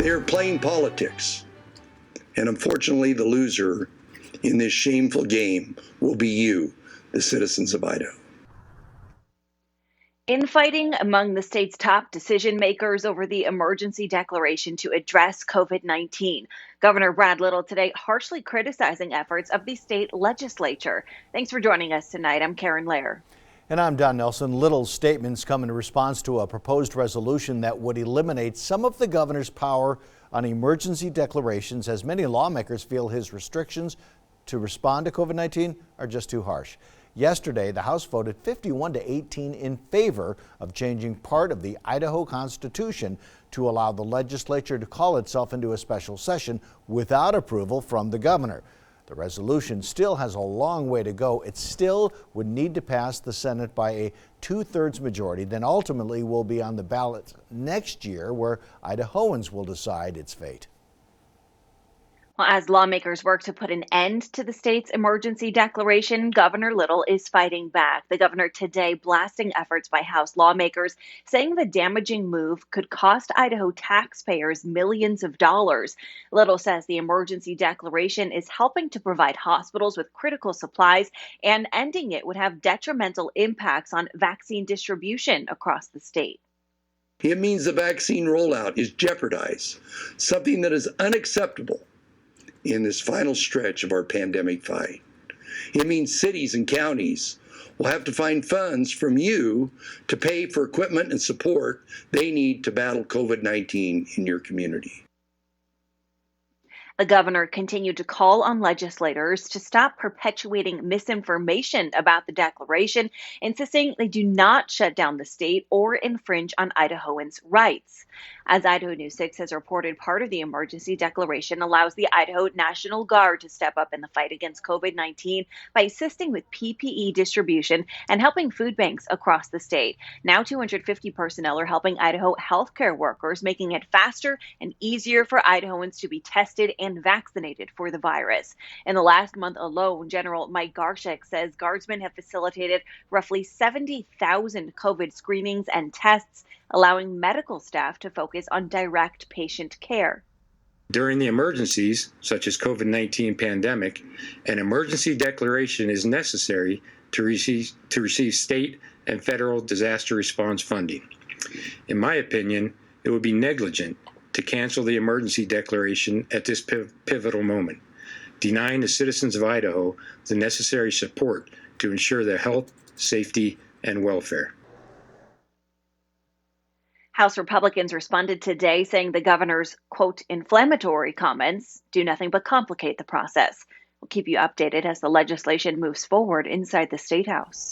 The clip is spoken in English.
They're playing politics. And unfortunately, the loser in this shameful game will be you, the citizens of Idaho. Infighting among the state's top decision makers over the emergency declaration to address COVID-19. Governor Brad Little today harshly criticizing efforts of the state legislature. Thanks for joining us tonight. I'm Karen Lair. And I'm Don Nelson. Little's statements come in response to a proposed resolution that would eliminate some of the governor's power on emergency declarations, as many lawmakers feel his restrictions to respond to COVID-19 are just too harsh. Yesterday, the House voted 51-18 in favor of changing part of the Idaho Constitution to allow the legislature to call itself into a special session without approval from the governor. The resolution still has a long way to go. It still would need to pass the Senate by a 2/3 majority, then ultimately will be on the ballot next year, where Idahoans will decide its fate. Well, as lawmakers work to put an end to the state's emergency declaration, Governor Little is fighting back. The governor today blasting efforts by House lawmakers, saying the damaging move could cost Idaho taxpayers millions of dollars. Little says the emergency declaration is helping to provide hospitals with critical supplies, and ending it would have detrimental impacts on vaccine distribution across the state. It means the vaccine rollout is jeopardized, something that is unacceptable in this final stretch of our pandemic fight. It means cities and counties will have to find funds from you to pay for equipment and support they need to battle COVID-19 in your community. The governor continued to call on legislators to stop perpetuating misinformation about the declaration, insisting they do not shut down the state or infringe on Idahoans' rights. As Idaho News 6 has reported, part of the emergency declaration allows the Idaho National Guard to step up in the fight against COVID-19 by assisting with PPE distribution and helping food banks across the state. Now 250 personnel are helping Idaho healthcare workers, making it faster and easier for Idahoans to be tested and vaccinated for the virus. In the last month alone, General Mike Garshek says guardsmen have facilitated roughly 70,000 COVID screenings and tests, allowing medical staff to focus on direct patient care. During the emergencies, such as COVID-19 pandemic, an emergency declaration is necessary to receive state and federal disaster response funding. In my opinion, it would be negligent to cancel the emergency declaration at this pivotal moment, denying the citizens of Idaho the necessary support to ensure their health, safety, and welfare. House Republicans responded today saying the governor's, quote, inflammatory comments do nothing but complicate the process. We'll keep you updated as the legislation moves forward inside the State House.